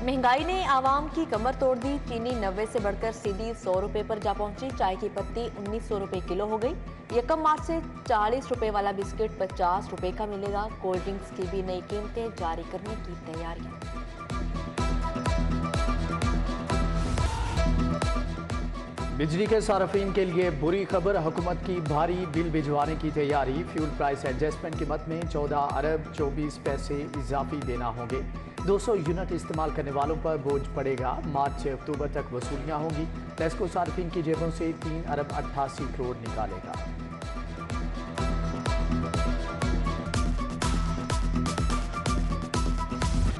महंगाई ने आवाम की कमर तोड़ दी। चीनी 90 से बढ़कर सीधी 100 रुपए पर जा पहुंची। चाय की पत्ती 1900 रुपए किलो हो गई। 1 मार्च से 40 रुपए वाला बिस्किट 50 रुपए का मिलेगा। कोल्ड ड्रिंक्स की भी नई कीमतें जारी करने की तैयारियां। बिजली के सार्फिन के लिए बुरी खबर, हुकूमत की भारी बिल भिजवाने की तैयारी। फ्यूल प्राइस एडजस्टमेंट कीमत में 14 अरब 24 पैसे इजाफी देना होंगे। 200 यूनिट इस्तेमाल करने वालों पर बोझ पड़ेगा। मार्च से अक्टूबर तक वसूलियां होंगी। टेस्को सार्फिन की जेबों से 3 अरब 88 करोड़ निकालेगा।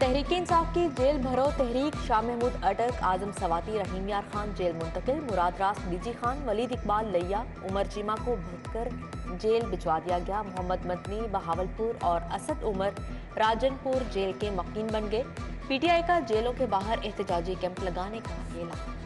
तहरीक इंसाफ की जेल भरो तहरीक। शाह महमूद अटक, आजम सवाती, रहीम यार खान जेल मुंतकिल। मुराद रास, डीजी खान, वलीद इकबाल लैया, उमर चीमा को भगकर जेल भिजवा दिया गया। मोहम्मद मदनी बहावलपुर और असद उमर राजनपुर जेल के मकीन बन गए। पीटीआई का जेलों के बाहर एहतजाजी कैंप लगाने का ऐलान।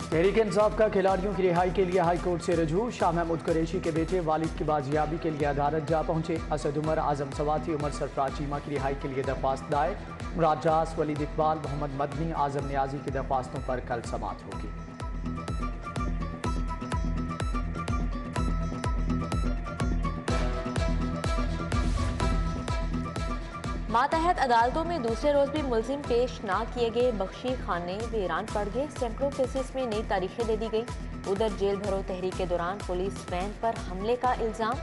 तहरीक इंसाफ का खिलाड़ियों की रिहाई के लिए हाई कोर्ट से रजू। शाह महमूद कुरैशी के बेटे वालिद की बाजियाबी के लिए अदालत जा पहुंचे। असद उमर, आजम सवाती, उमर सरफराज चीमा की रिहाई के लिए दरख्वास्त दायर। मुराद रास, वलीद इकबाल, मोहम्मद मदनी, आजम न्याजी की दरख्वास्तों पर कल समाअत होगी। मातहत अदालतों में दूसरे रोज भी मुलजिम पेश ना किए गए। बख्शी खाने वीरान पड़ गए। सैकड़ों केसेस में नई तारीखें दे दी गई। उधर जेल भरो तहरीक के दौरान पुलिस वैन पर हमले का इल्जाम।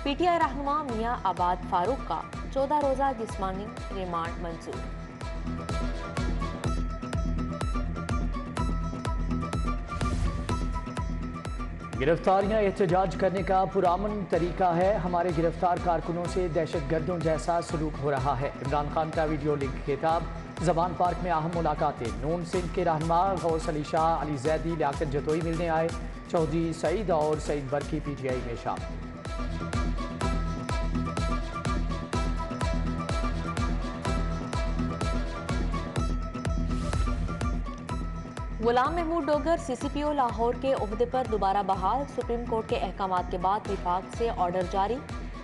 पीटीआई रहनुमा मियां आबाद फारूक का 14 रोजा जिस्मानी रिमांड मंजूर। गिरफ्तारियां एहतजाज करने का पुरामन तरीका है। हमारे गिरफ्तार कारकुनों से दहशत गर्दों जैसा सलूक हो रहा है। इमरान खान का वीडियो लिंक खिताब। जबान पार्क में अहम मुलाकातें। नून सिंध के रहनुमा गौस अली शाह, अली जैदी, लियाकत जतोई मिलने आए। चौधरी सईद और सईद बरकी पीटीआई में शामिल। गुलाम महमूद डोगर सीसीपीओ लाहौर के ओहदे पर दोबारा बहाल। सुप्रीम कोर्ट के अहकामात के बाद विभाग से ऑर्डर जारी।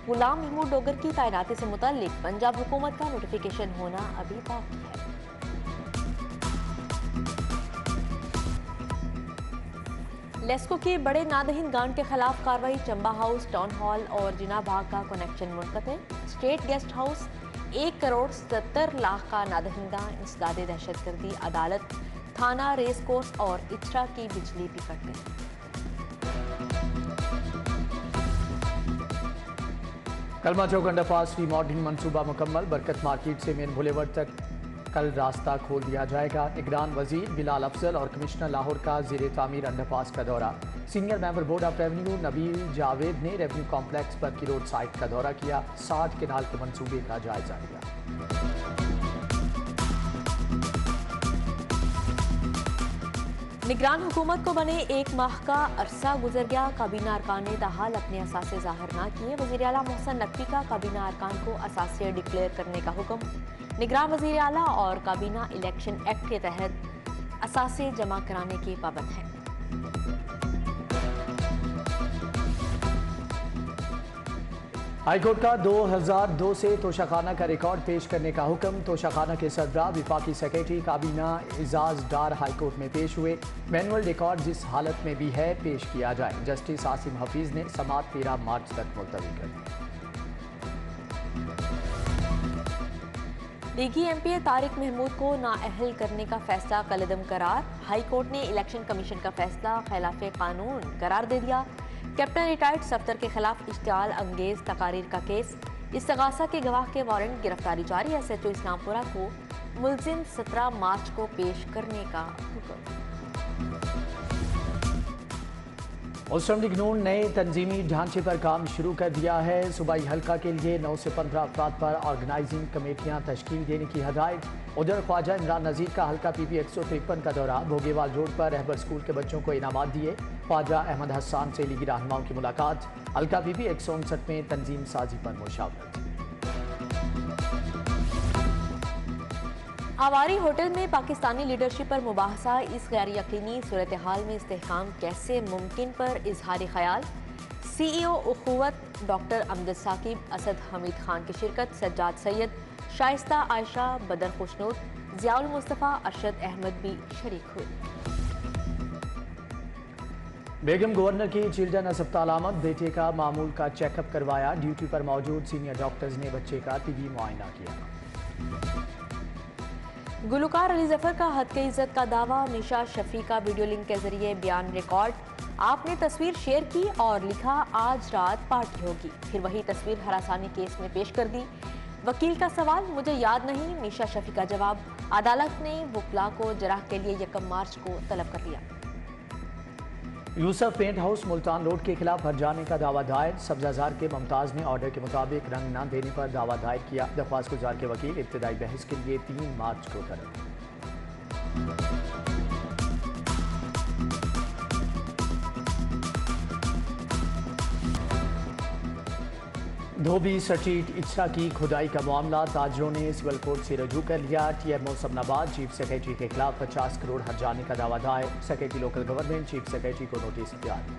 गुलाम महमूद डोगर की तैनाती से मुताल्लिक पंजाब हुकूमत का नोटिफिकेशन होना अभी बाकी है। लेस्को की बड़े नादहीन गांड के खिलाफ कार्रवाई। चंबा हाउस, टाउन हॉल और जिना बाग का कनेक्शन मुनक़ते। State guest house 1 crore 70 lakh का नादहीन गांड इंसदादे दहशतगर्दी। अदालत, थाना, रेस कोर्स और इचरा की बिजली भी कट गई। कलमा चौक अंडरपास रीमॉडलिंग मंसूबा मुकम्मल। बरकत मार्केट से मेन बुलेवर्ड तक कल रास्ता खोल दिया जाएगा। निगरान वजीर बिलाल अफजल और कमिश्नर लाहौर का ज़ेरे तामीर अंडरपास का दौरा। Senior member board of revenue Nabeel Javed ने रेवेन्यू कॉम्प्लेक्स पर की रोड साइट का दौरा किया। 60 केनाल के मंसूबे का जायजा लिया। निगरान हुकूमत को बने 1 माह का अरसा गुजर गया। काबीना अरकान ने ताहाल अपने असासे जाहिर ना किए। वज़ीर आला मोहसिन नकवी का काबीना अरकान को असासे डिक्लेयर करने का हुक्म। निगरान वज़ीर आला और काबीना इलेक्शन एक्ट के तहत असासे जमा कराने की पाबंद है। हाईकोर्ट का 2002 से तोशाखाना का रिकॉर्ड पेश करने का हुक्म। तोशाखाना के सरबराह विफाकी सेक्रेटरी काबीना एजाज डार हाईकोर्ट में पेश हुए। मैनुअल रिकॉर्ड जिस हालत में भी है पेश किया जाए। जस्टिस आसिम हफीज ने समाअत 13 मार्च तक मुलतवी कर दी। लीगी एमपी तारिक महमूद को नाअहल करने का फैसला कलअदम करार। हाईकोर्ट ने इलेक्शन कमीशन का फैसला खिलाफ कानून करार दे दिया। कैप्टन रिटायर्ड सफ्तर के खिलाफ इश्तियाल अंगेज तकारीर का केस। इस्तगासा के गवाह के वारंट गिरफ्तारी जारी। एसएचओ इस्लामपुरा को मुलजिम 17 मार्च को पेश करने का हुक्म। मुस्लिम लीग नून नए तंजीमी ढांचे पर काम शुरू कर दिया है। सूबाई हल्का के लिए 9 से 15 अफराद पर ऑर्गेनाइजिंग कमेटियां तश्कील देने की हदायत। उधर ख्वाजा इमरान नज़ीर का हल्का पीपी 153 का दौरा। भोगेवाल रोड पर रहबर स्कूल के बच्चों को इनामात दिए। ख्वाजा अहमद हसान से लीगी रहनुमाओं की मुलाकात। हल्का पीपी 159 में तंजीम साजी पर मुशावरत। आवारी होटल में पाकिस्तानी लीडरशिप पर मुबाहसा। इस गैर यकीनी सूरत हाल में इस्तेहकाम कैसे मुमकिन पर इजहार ख्याल। CEO उखुवत डॉक्टर अमजद साकिब, असद हमीद खान की शिरकत। सज्जाद सैयद, शाइस्ता आयशा, बदर खुशनूर, जियाउल मुस्तफ़ा, अरशद अहमद भी शरीक हुए। बेगम गवर्नर की चिल्ड्रन अस्पताल आमद, बेटे का मामूल का चेकअप करवाया। ड्यूटी पर मौजूद सीनियर डॉक्टर्स ने बच्चे का तिबी मुआयना किया। गुलकार अली जफर का हद के इज्जत का दावा, मीशा शफी का वीडियो लिंक के जरिए बयान रिकॉर्ड। आपने तस्वीर शेयर की और लिखा आज रात पार्टी होगी, फिर वही तस्वीर हरासानी केस में पेश कर दी। वकील का सवाल, मुझे याद नहीं। मीशा शफी का जवाब, अदालत ने वकला को जराह के लिए 1 मार्च को तलब कर लिया। Yusuf paint house Multan road के खिलाफ हट जाने का दावा दायर। सब्जाजार के मुमताज ने ऑर्डर के मुताबिक रंग न देने पर दावा दायर किया। दरख्वास्त गुजार के वकील इब्तदाई बहस के लिए 3 मार्च को तलब। धोबी स्ट्रीट इचरा की खुदाई का मामला ताजरों ने सिविल कोर्ट से रजू कर लिया। TMO समनाबाद चीफ सेक्रेटरी के खिलाफ 50 करोड़ हट जाने का दावा दायर। Secretary local government chief secretary को नोटिस जारी।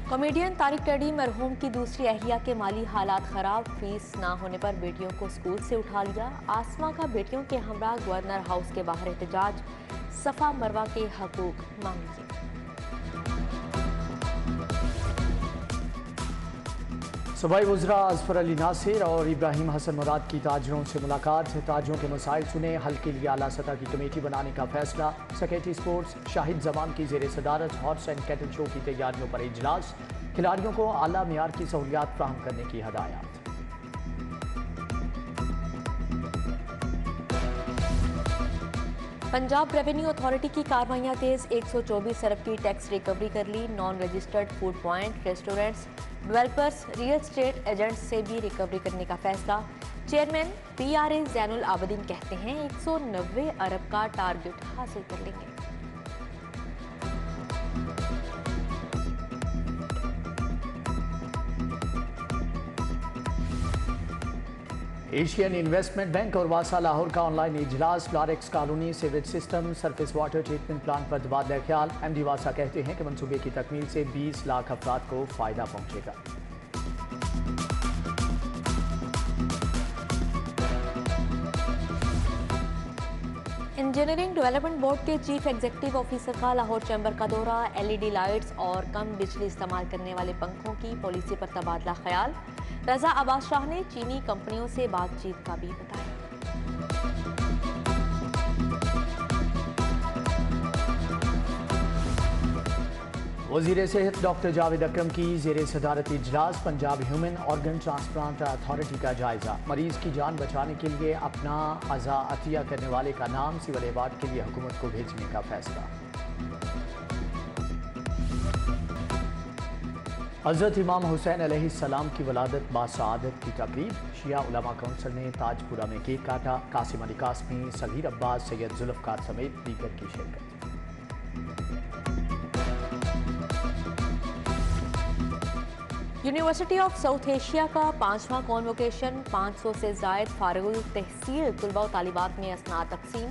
कॉमेडियन तारिक टेडी मरहूम की दूसरी अहलिया के माली हालात खराब, फीस ना होने पर बेटियों को स्कूल से उठा लिया। आसमा का बेटियों के हमरा गवर्नर हाउस के बाहर एहतजाज, सफा मरवा के हकूक मांगे। सूबाई वज़रा अजफर अली नासिर और इब्राहिम हसन मुराद की ताजरों से मुलाकात। ताजरों के मसाइल सुने, हल के लिए आला सतह की कमेटी बनाने का फैसला। सेक्रेटरी स्पोर्ट्स शाहिद जमान की जेर सदारत हॉर्स एंड कैटल शो की तैयारियों पर इजलास। खिलाड़ियों को आला मियार की सहूलियात फ्राहम करने की हदायत। पंजाब रेवेन्यू अथॉरिटी की कार्रवाइयां तेज, 124 अरब की टैक्स रिकवरी कर ली। Non registered food point, restaurants, developers, real estate agents से भी रिकवरी करने का फैसला। चेयरमैन PRA जैनुल आबदीन कहते हैं 190 अरब का टारगेट हासिल कर लेंगे। एशियन इन्वेस्टमेंट बैंक और वासा लाहौर का ऑनलाइन इजलास। फ्लारेक्स colony, sewage system, surface water treatment plant पर तबादला ख्याल। MD वासा कहते हैं कि मंसूबे की तकमील से 20 लाख अफराद को फायदा पहुंचेगा। इंजीनियरिंग डेवलपमेंट बोर्ड के चीफ एग्जीक्यूटिव ऑफिसर का लाहौर चैम्बर का दौरा। LED लाइट्स और कम बिजली इस्तेमाल करने वाले पंखों की पॉलिसी पर तबादला ख्याल। रजा अब्बास शाह ने चीनी कंपनियों से बातचीत का भी बताया। वज़ीर सेहत डॉक्टर जावेद अकरम की जेर सदारत इजलास। Punjab human organ transplant authority का जायजा। मरीज की जान बचाने के लिए अपना अज़ा अतिया करने वाले का नाम सिविल अवार्ड के लिए हुकूमत को भेजने का फैसला। हज़रत इमाम हुसैन अलैहिस्सलाम की वलादत बासआदत की तकरीब। शिया उलमा काउंसिल ने ताजपुरा में केक काटा। कासिम अली कासमी, सगीर अब्बास, सैयद जुल्फ़कार समेत दीगर की शिरकत। यूनिवर्सिटी ऑफ साउथ एशिया का 5वां कॉन्वोकेशन, 500 से जायद फारिगुल तहसील तुलबा व तालिबात में असनाद तकसीम।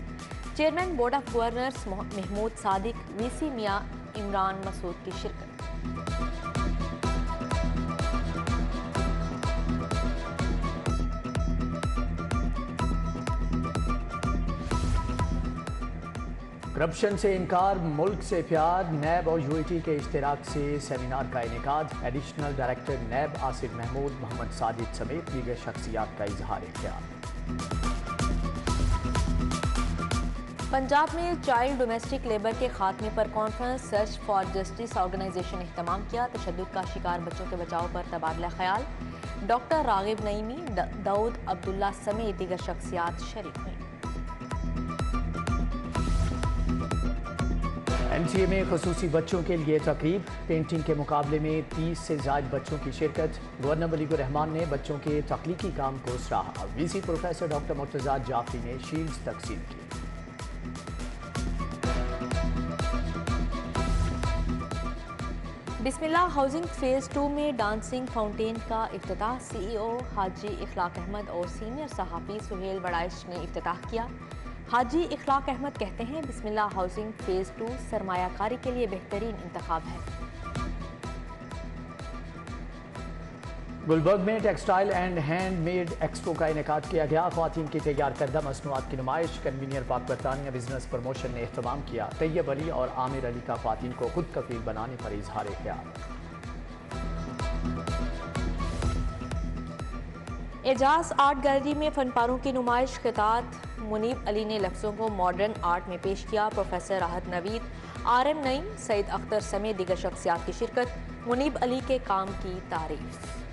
Chairman board of governors Mahmood Sadiq, VC Mian Imran Masood की शिरकत। करप्शन से इनकार, मुल्क से प्यार। नैब और UAT के इश्तिराक से सेमिनार का इनेकाद। एडिशनल डायरेक्टर नैब आसिफ महमूद, मोहम्मद साजिद समेत दीगर शख्सियात का इजहार ख्याल। पंजाब में चाइल्ड डोमेस्टिक लेबर के खात्मे पर conference. Search for justice organisation एहतमाम किया। तशद्दुद का शिकार बच्चों के बचाव पर तबादला ख्याल। डॉक्टर रागिब नईमी, दाऊद अब्दुल्ला समेत दीगर शख्सियात शरीक हुई। MCA में खसूसी बच्चों के लिए तकरीब। पेंटिंग के मुकाबले में 30 से ज़ायद बच्चों की शिरकत। गवर्नर वलीकुर रहमान ने बच्चों के तख्लीकी काम को सराहा। VC professor doctor Murtaza Jafri ने शील्ड्स तकसीम की। बिस्मिल्लाह हाउसिंग फेज 2 में डांसिंग फाउंटेन का इफ्तिताह। CEO हाजी इखलाक अहमद और सीनियर सहाफ़ी सुहेल वड़ाइश ने इफ्तिताह किया। हाजी इखलाक अहमद कहते हैं, बिस्मिल्लाह हाउसिंग फेज 2 सरमायाकारी के लिए बेहतरीन इंतखाब है। गुलबर्ग में टेक्सटाइल एंड हैंडमेड एक्सपो का इनेकाद किया गया। ख्वातीन की तैयार करदा मसनूआत की नुमाइश कन्वीनियर पाक बरतानिया बिजनेस प्रमोशन ने एहतमाम किया। तैयब अली और आमिर अली का ख्वातीन को खुद कफील बनाने पर इजहार ख्याल। एजाज आर्ट गैलरी में फनपारों की नुमाइश खितात मुनीब अली ने लफ्ज़ों को मॉडर्न आर्ट में पेश किया। प्रोफेसर राहत नवीद, RM नईम, सईद अख्तर समेत दीगर शख्सियात की शिरकत। मुनीब अली के काम की तारीफ।